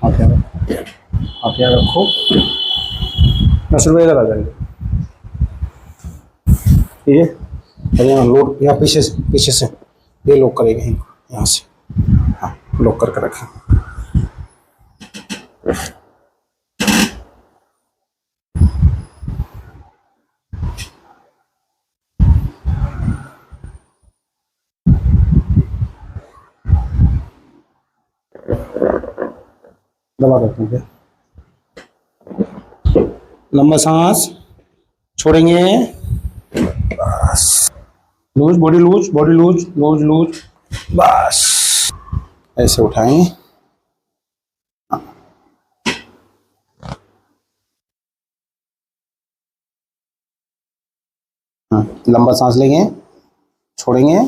हाथ यहाँ, हाथ यहाँ रखो। नसर भाई इधर आ जाएंगे, ठीक है। और यहाँ लोड, यहाँ पीछे से ये लॉक करेंगे, यहाँ से, हाँ लॉक करके रखें। दबा देते हैं, लंबा सांस छोड़ेंगे, बस। Loose body, loose body, loose loose loose, बस। ऐसे उठाएंगे, हाँ लंबा सांस लेंगे, छोड़ेंगे,